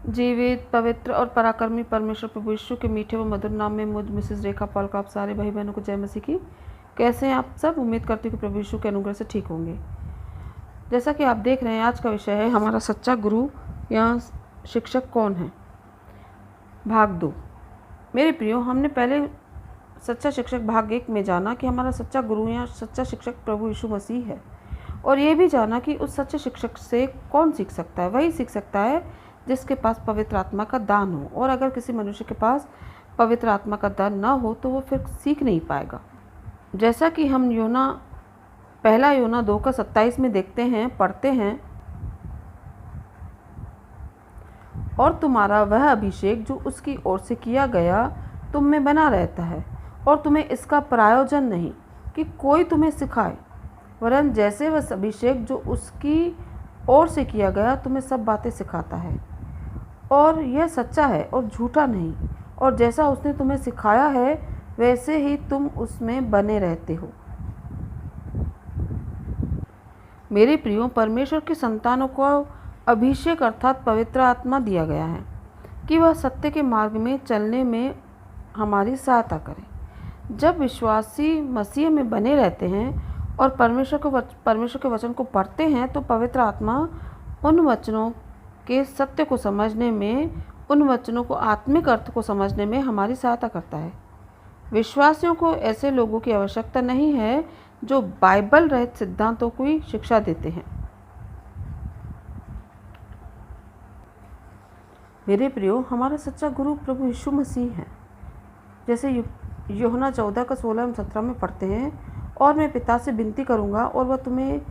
जीवित, पवित्र और पराक्रमी परमेश्वर प्रभु यीशु के मीठे व मधुर नाम में मुझ मिसेस रेखा पॉल का आप सारे भाई बहनों को जय मसीह की। कैसे हैं आप सब? उम्मीद करती हूँ कि प्रभु यीशु के अनुग्रह से ठीक होंगे। जैसा कि आप देख रहे हैं, आज का विषय है हमारा सच्चा गुरु या शिक्षक कौन है, भाग 2। मेरे प्रियो, हमने पहले सच्चा शिक्षक भाग 1 में जाना कि हमारा सच्चा गुरु या सच्चा शिक्षक प्रभु यीशु मसीह है, और ये भी जाना कि उस सच्चे शिक्षक से कौन सीख सकता है। वही सीख सकता है जिसके पास पवित्र आत्मा का दान हो, और अगर किसी मनुष्य के पास पवित्र आत्मा का दान ना हो तो वो फिर सीख नहीं पाएगा। जैसा कि हम पहला योना 2:27 में देखते हैं, पढ़ते हैं, और तुम्हारा वह अभिषेक जो उसकी ओर से किया गया तुम में बना रहता है, और तुम्हें इसका प्रयोजन नहीं कि कोई तुम्हें सिखाए, वरन जैसे वह अभिषेक जो उसकी ओर से किया गया तुम्हें सब बातें सिखाता है, और यह सच्चा है और झूठा नहीं, और जैसा उसने तुम्हें सिखाया है वैसे ही तुम उसमें बने रहते हो। मेरे प्रियो, परमेश्वर के संतानों को अभिषेक अर्थात पवित्र आत्मा दिया गया है कि वह सत्य के मार्ग में चलने में हमारी सहायता करे। जब विश्वासी मसीह में बने रहते हैं और परमेश्वर के वचन को पढ़ते हैं तो पवित्र आत्मा उन वचनों के सत्य को समझने में, उन वचनों को आत्मिक अर्थ को समझने में हमारी सहायता करता है। विश्वासियों को ऐसे लोगों की आवश्यकता नहीं है जो बाइबल रहित सिद्धांतों की शिक्षा देते हैं। मेरे प्रियो, हमारा सच्चा गुरु प्रभु यीशु मसीह है। जैसे यूहन्ना 14:16-17 में पढ़ते हैं, और मैं पिता से विनती करूंगा और वह तुम्हें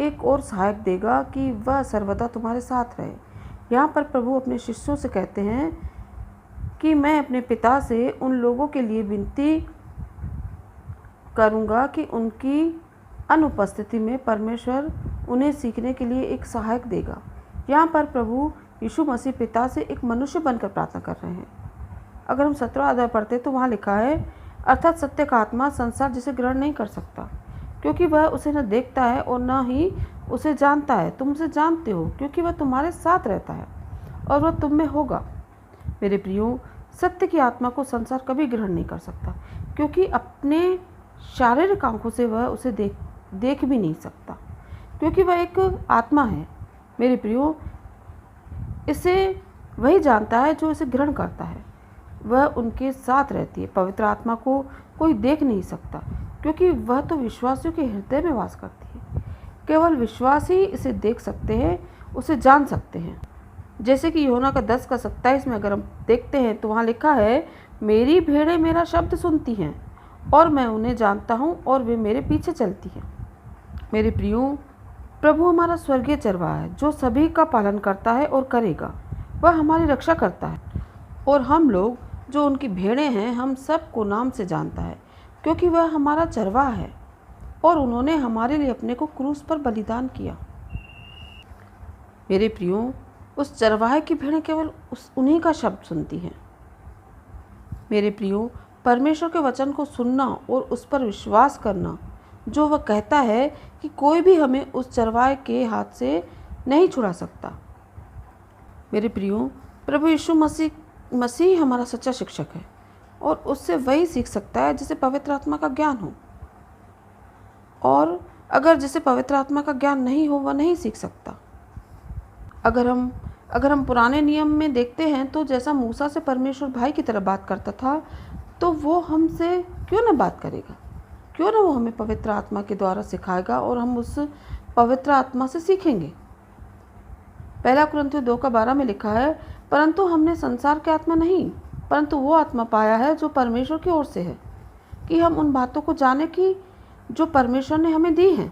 एक और सहायक देगा कि वह सर्वदा तुम्हारे साथ रहे। यहाँ पर प्रभु अपने शिष्यों से कहते हैं कि मैं अपने पिता से उन लोगों के लिए विनती करूंगा कि उनकी अनुपस्थिति में परमेश्वर उन्हें सीखने के लिए एक सहायक देगा। यहाँ पर प्रभु यीशु मसीह पिता से एक मनुष्य बनकर प्रार्थना कर रहे हैं। अगर हम 17 अध्याय पढ़ते तो वहाँ लिखा है, अर्थात सत्य का आत्मा संसार जिसे ग्रहण नहीं कर सकता, क्योंकि वह उसे न देखता है और न ही उसे जानता है। तुम उसे जानते हो क्योंकि वह तुम्हारे साथ रहता है और वह तुम में होगा। मेरे प्रियो, सत्य की आत्मा को संसार कभी ग्रहण नहीं कर सकता, क्योंकि अपने शारीरिक आंखों से वह उसे देख भी नहीं सकता, क्योंकि वह एक आत्मा है। मेरे प्रियो, इसे वही जानता है जो इसे ग्रहण करता है, वह उनके साथ रहती है। पवित्र आत्मा को कोई देख नहीं सकता, क्योंकि वह तो विश्वासियों के हृदय में वास करती है। केवल विश्वासी इसे देख सकते हैं, उसे जान सकते हैं। जैसे कि यूहन्ना 10:27 में अगर हम देखते हैं तो वहाँ लिखा है, मेरी भेड़ें मेरा शब्द सुनती हैं और मैं उन्हें जानता हूँ और वे मेरे पीछे चलती हैं। मेरे प्रियो, प्रभु हमारा स्वर्गीय चरवाहा है जो सभी का पालन करता है और करेगा। वह हमारी रक्षा करता है, और हम लोग जो उनकी भेड़ें हैं हम सबको नाम से जानता है, क्योंकि वह हमारा चरवाहा है और उन्होंने हमारे लिए अपने को क्रूस पर बलिदान किया। मेरे प्रियो, उस चरवाहे की भेड़ें केवल उन्हीं का शब्द सुनती हैं। मेरे प्रियो, परमेश्वर के वचन को सुनना और उस पर विश्वास करना, जो वह कहता है कि कोई भी हमें उस चरवाहे के हाथ से नहीं छुड़ा सकता। मेरे प्रियो, प्रभु यीशु मसीह हमारा सच्चा शिक्षक है, और उससे वही सीख सकता है जिसे पवित्र आत्मा का ज्ञान हो, और अगर जिसे पवित्र आत्मा का ज्ञान नहीं हो वह नहीं सीख सकता। अगर हम पुराने नियम में देखते हैं तो जैसा मूसा से परमेश्वर भाई की तरह बात करता था, तो वो हमसे क्यों न बात करेगा, क्यों न वो हमें पवित्र आत्मा के द्वारा सिखाएगा और हम उस पवित्र आत्मा से सीखेंगे। पहला कुरिन्थियों 2:12 में लिखा है, परंतु हमने संसार की आत्मा नहीं परंतु वो आत्मा पाया है जो परमेश्वर की ओर से है, कि हम उन बातों को जाने की जो परमेश्वर ने हमें दी हैं।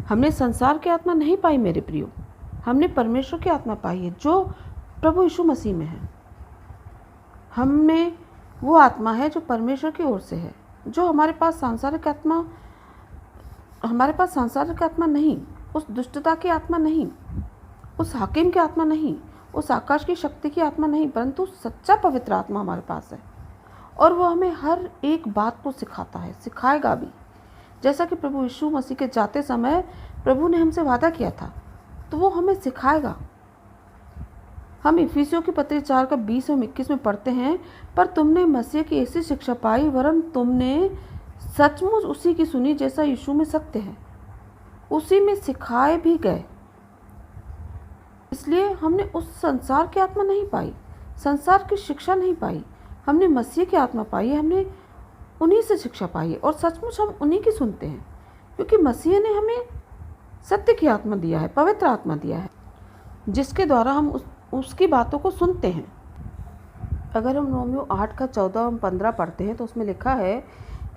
हमने संसार की आत्मा नहीं पाई मेरे प्रियो, हमने परमेश्वर की आत्मा पाई है जो प्रभु यीशु मसीह में है। हमने वो आत्मा है जो परमेश्वर की ओर से है, जो हमारे पास सांसारिक आत्मा नहीं, उस दुष्टता की आत्मा नहीं, उस हाकिम की आत्मा नहीं, उस आकाश की शक्ति की आत्मा नहीं, परंतु सच्चा पवित्र आत्मा हमारे पास है, और वो हमें हर एक बात को सिखाता है, सिखाएगा भी। जैसा कि प्रभु यीशु मसीह के जाते समय प्रभु ने हमसे वादा किया था, तो वो हमें सिखाएगा। हम इफिसियों की पत्री 4 का 20 और 21 में पढ़ते हैं, पर तुमने मसीह की ऐसी शिक्षा पाई वरन तुमने सचमुच उसी की सुनी जैसा यीशु में सत्य है, उसी में सिखाए भी गए। इसलिए हमने उस संसार की आत्मा नहीं पाई, संसार की शिक्षा नहीं पाई, हमने मसीह की आत्मा पाई है, हमने उन्हीं से शिक्षा पाई है और सचमुच हम उन्हीं की सुनते हैं, क्योंकि मसीह ने हमें सत्य की आत्मा दिया है, पवित्र आत्मा दिया है, जिसके द्वारा हम उसकी बातों को सुनते हैं। अगर हम रोमियो 8 का 14 और 15 पढ़ते हैं तो उसमें लिखा है,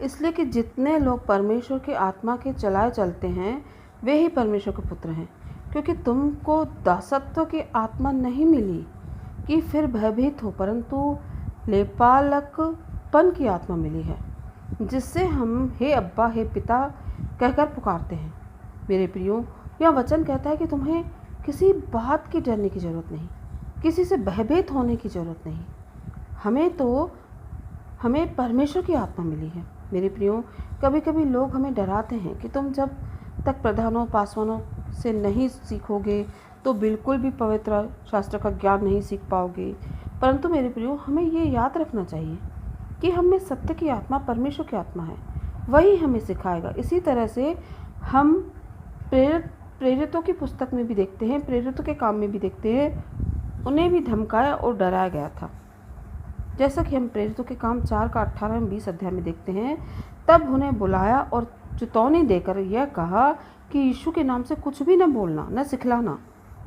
इसलिए कि जितने लोग परमेश्वर की आत्मा के चलाए चलते हैं वे ही परमेश्वर के पुत्र हैं, क्योंकि तुमको दासत्व की आत्मा नहीं मिली कि फिर भयभीत हो, परंतु लेपालकपन की आत्मा मिली है, जिससे हम हे अब्बा हे पिता कहकर पुकारते हैं। मेरे प्रियो, यह वचन कहता है कि तुम्हें किसी बात की डरने की ज़रूरत नहीं, किसी से भयभीत होने की ज़रूरत नहीं। हमें परमेश्वर की आत्मा मिली है। मेरे प्रियो, कभी कभी लोग हमें डराते हैं कि तुम जब तक प्रधानों पासवानों से नहीं सीखोगे तो बिल्कुल भी पवित्र शास्त्र का ज्ञान नहीं सीख पाओगे। परंतु मेरे प्रियो, हमें ये याद रखना चाहिए कि हम में सत्य की आत्मा परमेश्वर की आत्मा है, वही हमें सिखाएगा। इसी तरह से हम प्रेरितों की पुस्तक में भी देखते हैं, प्रेरितों के काम में भी देखते हैं, उन्हें भी धमकाया और डराया गया था। जैसा कि हम प्रेरितों के काम 4 का 18 और 20 अध्याय में देखते हैं, तब उन्हें बुलाया और चेतावनी देकर यह कहा कि यीशु के नाम से कुछ भी न बोलना न सिखलाना।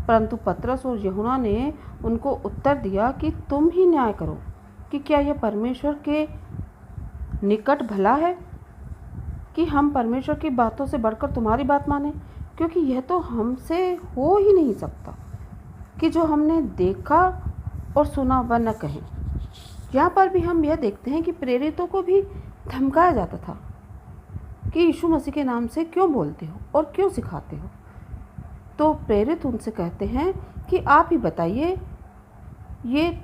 परंतु पतरस और यूहन्ना ने उनको उत्तर दिया कि तुम ही न्याय करो कि क्या यह परमेश्वर के निकट भला है कि हम परमेश्वर की बातों से बढ़कर तुम्हारी बात माने, क्योंकि यह तो हमसे हो ही नहीं सकता कि जो हमने देखा और सुना वह न कहें। यहाँ पर भी हम यह देखते हैं कि प्रेरितों को भी धमकाया जाता था कि यीशु मसीह के नाम से क्यों बोलते हो और क्यों सिखाते हो। तो प्रेरित उनसे कहते हैं कि आप ही बताइए, ये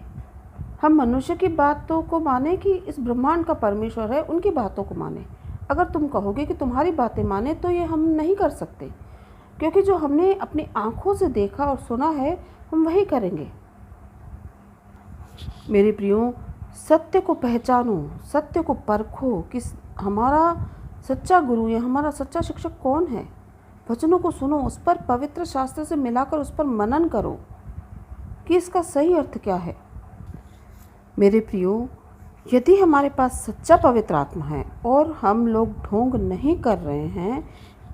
हम मनुष्य की बातों को माने कि इस ब्रह्मांड का परमेश्वर है उनकी बातों को माने। अगर तुम कहोगे कि तुम्हारी बातें माने तो ये हम नहीं कर सकते, क्योंकि जो हमने अपनी आँखों से देखा और सुना है हम वही करेंगे। मेरे प्रियो, सत्य को पहचानो, सत्य को परखो कि हमारा सच्चा गुरु या हमारा सच्चा शिक्षक कौन है। वचनों को सुनो, उस पर पवित्र शास्त्र से मिलाकर उस पर मनन करो कि इसका सही अर्थ क्या है। मेरे प्रियो, यदि हमारे पास सच्चा पवित्र आत्मा है और हम लोग ढोंग नहीं कर रहे हैं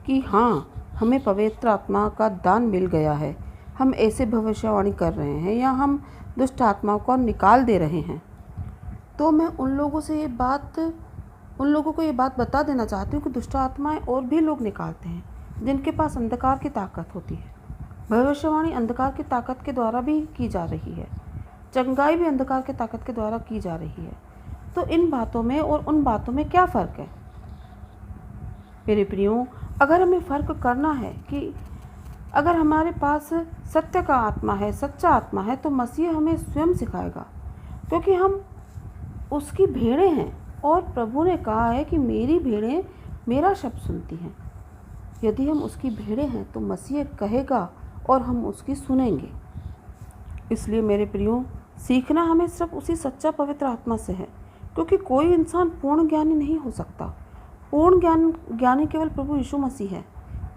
कि हाँ हमें पवित्र आत्मा का दान मिल गया है, हम ऐसे भविष्यवाणी कर रहे हैं या हम दुष्ट आत्माओं को निकाल दे रहे हैं, तो मैं उन लोगों को ये बात बता देना चाहती हूँ कि दुष्ट आत्माएं और भी लोग निकालते हैं जिनके पास अंधकार की ताकत होती है। भविष्यवाणी अंधकार की ताकत के द्वारा भी की जा रही है, चंगाई भी अंधकार की ताकत के द्वारा की जा रही है। तो इन बातों में और उन बातों में क्या फ़र्क है। मेरे प्रियो, अगर हमें फ़र्क करना है कि अगर हमारे पास सत्य का आत्मा है, सच्चा आत्मा है, तो मसीह हमें स्वयं सिखाएगा, क्योंकि हम उसकी भेड़ें हैं और प्रभु ने कहा है कि मेरी भेड़ें मेरा शब्द सुनती हैं। यदि हम उसकी भेड़ें हैं तो मसीह कहेगा और हम उसकी सुनेंगे। इसलिए मेरे प्रियो, सीखना हमें सिर्फ उसी सच्चा पवित्र आत्मा से है, क्योंकि कोई इंसान पूर्ण ज्ञानी नहीं हो सकता। पूर्ण ज्ञानी केवल प्रभु यीशु मसीह है,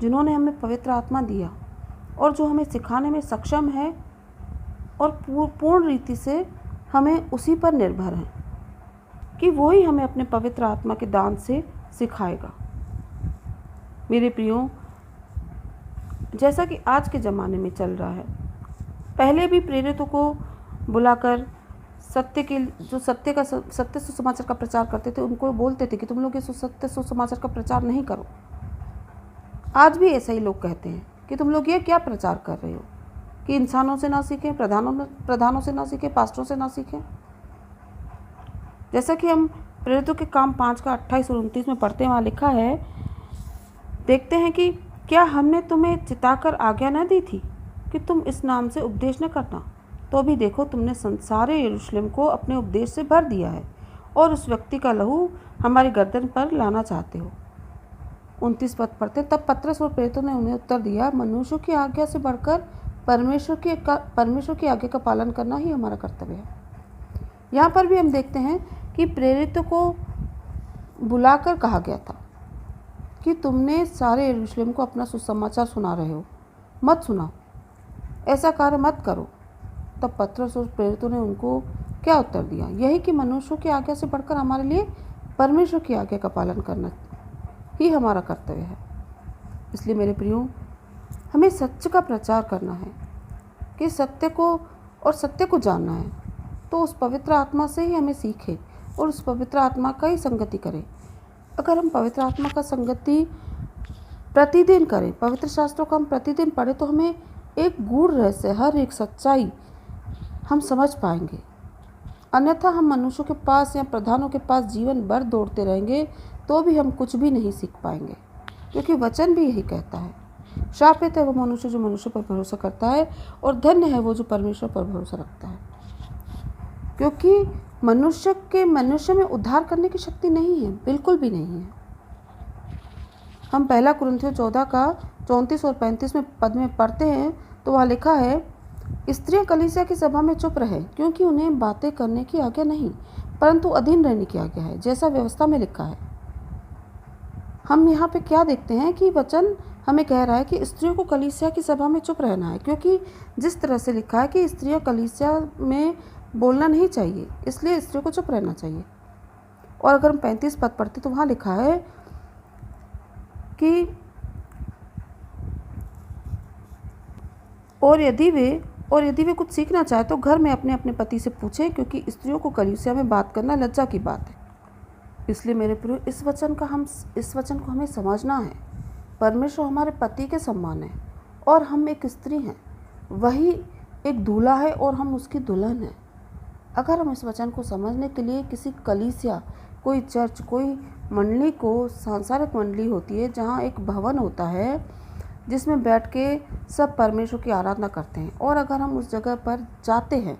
जिन्होंने हमें पवित्र आत्मा दिया और जो हमें सिखाने में सक्षम है और पूर्ण रीति से हमें उसी पर निर्भर है कि वो ही हमें अपने पवित्र आत्मा के दान से सिखाएगा। मेरे प्रियो, जैसा कि आज के ज़माने में चल रहा है, पहले भी प्रेरितों को बुलाकर सत्य सुसमाचार का प्रचार करते थे, उनको बोलते थे कि तुम लोग इस सत्य सुसमाचार का प्रचार नहीं करो। आज भी ऐसा ही लोग कहते हैं कि तुम लोग ये क्या प्रचार कर रहे हो कि इंसानों से ना सीखें, प्रधानों से ना सीखें, पास्टरों से ना सीखें। जैसा कि हम प्रेरितों के काम 5 का 28 और 29 में पढ़ते हैं, वहाँ लिखा है, देखते हैं कि क्या हमने तुम्हें चिताकर आज्ञा न दी थी कि तुम इस नाम से उपदेश न करना, तो भी देखो तुमने सारे यरूशलेम को अपने उपदेश से भर दिया है और उस व्यक्ति का लहू हमारी गर्दन पर लाना चाहते हो। 29 पद पढ़ते, तब पतरस और प्रेरितों ने उन्हें उत्तर दिया, मनुष्यों की आज्ञा से बढ़कर परमेश्वर की आज्ञा का पालन करना ही हमारा कर्तव्य है। यहाँ पर भी हम देखते हैं कि प्रेरितों को बुलाकर कहा गया था कि तुमने सारे यरूशलेम को अपना सुसमाचार सुना रहे हो, मत सुनाओ, ऐसा कार्य मत करो। तब पतरस और प्रेरितों ने उनको क्या उत्तर दिया? यही कि मनुष्यों की आज्ञा से बढ़कर हमारे लिए परमेश्वर की आज्ञा का पालन करना ही हमारा कर्तव्य है। इसलिए मेरे प्रियो, हमें सत्य का प्रचार करना है कि सत्य को जानना है, तो उस पवित्र आत्मा से ही हमें सीखे और उस पवित्र आत्मा का ही संगति करें। अगर हम पवित्र आत्मा का संगति प्रतिदिन करें, पवित्र शास्त्रों को हम प्रतिदिन पढ़ें, तो हमें एक गूढ़ रहस्य, हर एक सच्चाई हम समझ पाएंगे। अन्यथा हम मनुष्यों के पास या प्रधानों के पास जीवन भर दौड़ते रहेंगे तो भी हम कुछ भी नहीं सीख पाएंगे, क्योंकि वचन भी यही कहता है, श्रापित है वो मनुष्य जो मनुष्य पर भरोसा करता है और धन्य है वो जो परमेश्वर पर भरोसा रखता है। क्योंकि मनुष्य में उद्धार करने की शक्ति नहीं है, बिल्कुल भी नहीं है। हम 1 कुरिन्थियों 14 का 34 और 35 में पद में पढ़ते हैं तो वहाँ लिखा है, स्त्रियां कलीसिया की सभा में चुप रहे, क्योंकि उन्हें बातें करने की आज्ञा नहीं परंतु अधीन रहने की आज्ञा है, जैसा व्यवस्था में लिखा है। हम यहाँ पे क्या देखते हैं कि वचन हमें कह रहा है कि स्त्रियों को कलीसिया की सभा में चुप रहना है, क्योंकि जिस तरह से लिखा है कि स्त्रियां कलीसिया में बोलना नहीं चाहिए, इसलिए स्त्रियों को चुप रहना चाहिए। और अगर हम 35 पद पढ़ते तो वहाँ लिखा है कि और यदि वे कुछ सीखना चाहे तो घर में अपने अपने पति से पूछें, क्योंकि स्त्रियों को कलीसिया में बात करना लज्जा की बात है। इसलिए मेरे प्रिय, इस वचन को हमें समझना है। परमेश्वर हमारे पति के समान है और हम एक स्त्री हैं, वही एक दूल्हा है और हम उसकी दुल्हन हैं। अगर हम इस वचन को समझने के लिए किसी कलीसिया, कोई चर्च, कोई मंडली को, सांसारिक मंडली होती है जहाँ एक भवन होता है जिसमें बैठ के सब परमेश्वर की आराधना करते हैं, और अगर हम उस जगह पर जाते हैं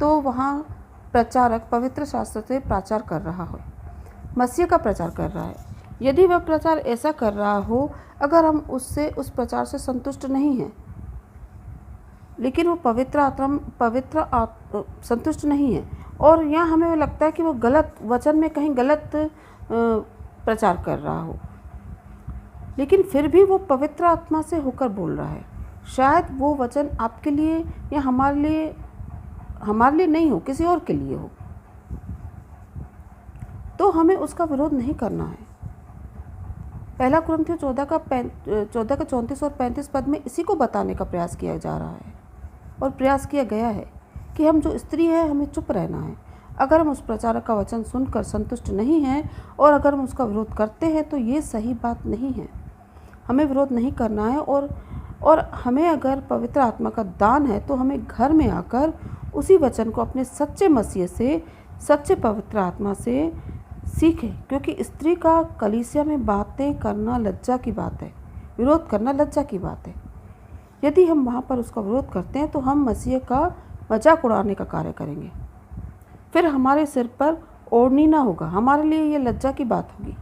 तो वहाँ प्रचारक पवित्र शास्त्र से प्रचार कर रहा हो, मसीह का प्रचार कर रहा है। यदि वह प्रचार ऐसा कर रहा हो, अगर हम उस प्रचार से संतुष्ट नहीं हैं, लेकिन वो संतुष्ट नहीं है और यहाँ हमें लगता है कि वो गलत वचन में कहीं गलत प्रचार कर रहा हो, लेकिन फिर भी वो पवित्र आत्मा से होकर बोल रहा है, शायद वो वचन आपके लिए या हमारे लिए नहीं हो, किसी और के लिए हो, तो हमें उसका विरोध नहीं करना है। 1 कुरिन्थियों 14 का 34 और 35 पद में इसी को बताने का प्रयास किया जा रहा है और प्रयास किया गया है कि हम जो स्त्री है हमें चुप रहना है। अगर हम उस प्रचारक का वचन सुनकर संतुष्ट नहीं हैं और अगर हम उसका विरोध करते हैं तो ये सही बात नहीं है। हमें विरोध नहीं करना है और हमें अगर पवित्र आत्मा का दान है तो हमें घर में आकर उसी वचन को अपने सच्चे मसीह से, सच्चे पवित्र आत्मा से सीखें, क्योंकि स्त्री का कलीसिया में बातें करना लज्जा की बात है, विरोध करना लज्जा की बात है। यदि हम वहाँ पर उसका विरोध करते हैं तो हम मसीह का मजाक उड़ाने का कार्य करेंगे, फिर हमारे सिर पर ओढ़नी ना होगा, हमारे लिए ये लज्जा की बात होगी।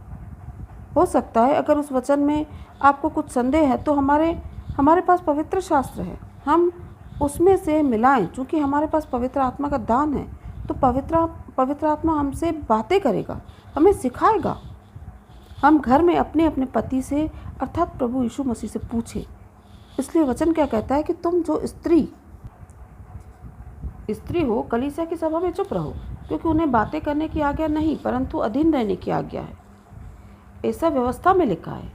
हो सकता है अगर उस वचन में आपको कुछ संदेह है तो हमारे पास पवित्र शास्त्र है, हम उसमें से मिलाएं। चूँकि हमारे पास पवित्र आत्मा का दान है तो पवित्र आत्मा हमसे बातें करेगा, हमें सिखाएगा। हम घर में अपने अपने पति से अर्थात प्रभु यीशु मसीह से पूछें। इसलिए वचन क्या कहता है कि तुम जो स्त्री हो कलीसिया की सभा में चुप रहो, क्योंकि उन्हें बातें करने की आज्ञा नहीं परंतु अधीन रहने की आज्ञा है, ऐसा व्यवस्था में लिखा है।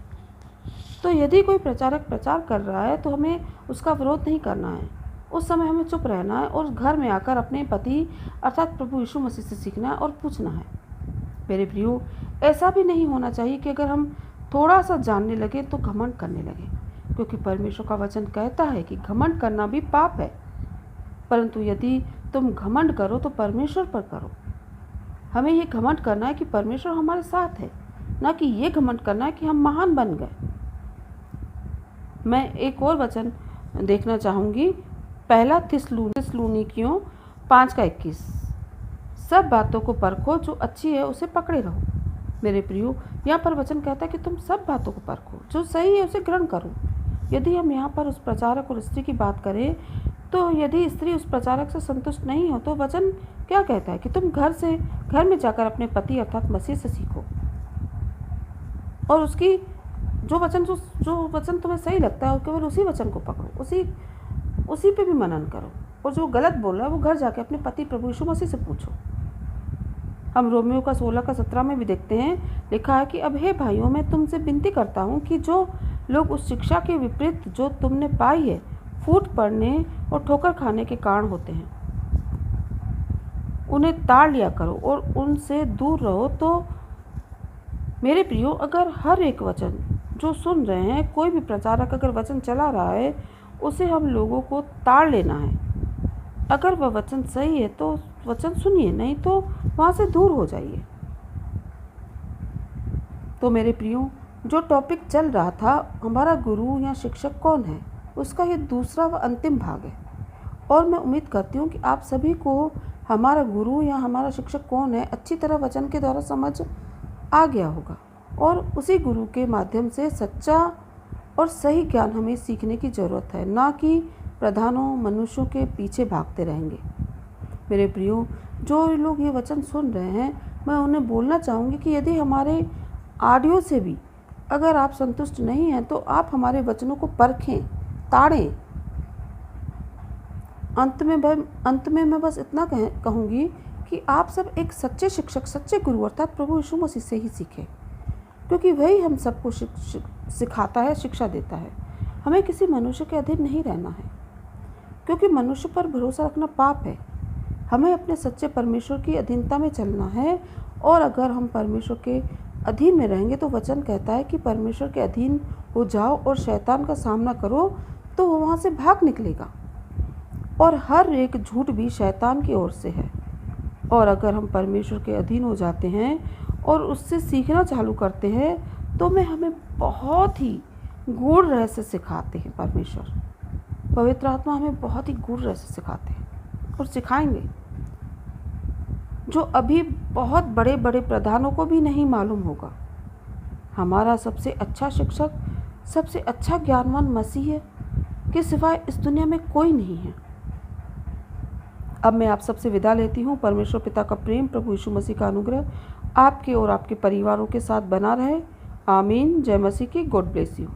तो यदि कोई प्रचारक प्रचार कर रहा है तो हमें उसका विरोध नहीं करना है, उस समय हमें चुप रहना है और घर में आकर अपने पति अर्थात प्रभु यीशु मसीह से सीखना है और पूछना है। मेरे प्रियो, ऐसा भी नहीं होना चाहिए कि अगर हम थोड़ा सा जानने लगे तो घमंड करने लगे, क्योंकि परमेश्वर का वचन कहता है कि घमंड करना भी पाप है, परंतु यदि तुम घमंड करो तो परमेश्वर पर करो। हमें ये घमंड करना है कि परमेश्वर हमारे साथ है, ना कि ये घमंड करना है कि हम महान बन गए। मैं एक और वचन देखना चाहूँगी, 1 थिस्सलुनीकियों 5:21, सब बातों को परखो, जो अच्छी है उसे पकड़े रहो। मेरे प्रियो, यहाँ पर वचन कहता है कि तुम सब बातों को परखो, जो सही है उसे ग्रहण करो। यदि हम यहाँ पर उस प्रचारक और स्त्री की बात करें, तो यदि स्त्री उस प्रचारक से संतुष्ट नहीं हो तो वचन क्या कहता है कि तुम घर में जाकर अपने पति अर्थात मसीह से सीखो और उसकी जो वचन तुम्हें सही लगता है केवल उसी वचन को पकड़ो, उसी पे भी मनन करो, और जो गलत बोल रहा है वो घर जाके अपने पति प्रभु यीशु मसीह से पूछो। हम रोमियो का 16 का 17 में भी देखते हैं, लिखा है कि अब हे भाइयों, मैं तुमसे विनती करता हूँ कि जो लोग उस शिक्षा के विपरीत जो तुमने पाई है फूट पड़ने और ठोकर खाने के कारण होते हैं, उन्हें ताड़ लिया करो और उनसे दूर रहो। तो मेरे प्रियो, अगर हर एक वचन जो सुन रहे हैं, कोई भी प्रचारक अगर वचन चला रहा है, उसे हम लोगों को ताड़ लेना है। अगर वह वचन सही है तो वचन सुनिए, नहीं तो वहाँ से दूर हो जाइए। तो मेरे प्रियो, जो टॉपिक चल रहा था, हमारा गुरु या शिक्षक कौन है, उसका ये दूसरा व अंतिम भाग है। और मैं उम्मीद करती हूँ कि आप सभी को हमारा गुरु या हमारा शिक्षक कौन है अच्छी तरह वचन के द्वारा समझ आ गया होगा, और उसी गुरु के माध्यम से सच्चा और सही ज्ञान हमें सीखने की ज़रूरत है, ना कि प्रधानों मनुष्यों के पीछे भागते रहेंगे। मेरे प्रियो, जो लोग ये वचन सुन रहे हैं, मैं उन्हें बोलना चाहूँगी कि यदि हमारे ऑडियो से भी अगर आप संतुष्ट नहीं हैं तो आप हमारे वचनों को परखें, ताड़ें। अंत में मैं बस इतना कहूँगी कि आप सब एक सच्चे शिक्षक, सच्चे गुरु अर्थात प्रभु यीशु मसीह से ही सीखें, क्योंकि वही हम सबको सिखाता है, शिक्षा देता है। हमें किसी मनुष्य के अधीन नहीं रहना है, क्योंकि मनुष्य पर भरोसा रखना पाप है। हमें अपने सच्चे परमेश्वर की अधीनता में चलना है, और अगर हम परमेश्वर के अधीन में रहेंगे तो वचन कहता है कि परमेश्वर के अधीन हो जाओ और शैतान का सामना करो, तो वो वहाँ से भाग निकलेगा। और हर एक झूठ भी शैतान की ओर से है। और अगर हम परमेश्वर के अधीन हो जाते हैं और उससे सीखना चालू करते हैं, तो हमें बहुत ही गूढ़ रहस्य सिखाते हैं। पवित्र आत्मा हमें बहुत ही गूढ़ रहस्य सिखाते हैं और सिखाएंगे, जो अभी बहुत बड़े बड़े प्रधानों को भी नहीं मालूम होगा। हमारा सबसे अच्छा शिक्षक, सबसे अच्छा ज्ञानवान मसीह के सिवाय इस दुनिया में कोई नहीं है। अब मैं आप सबसे विदा लेती हूँ। परमेश्वर पिता का प्रेम, प्रभु यीशु मसीह का अनुग्रह आपके और आपके परिवारों के साथ बना रहे। आमीन। जय मसीह की। God bless you.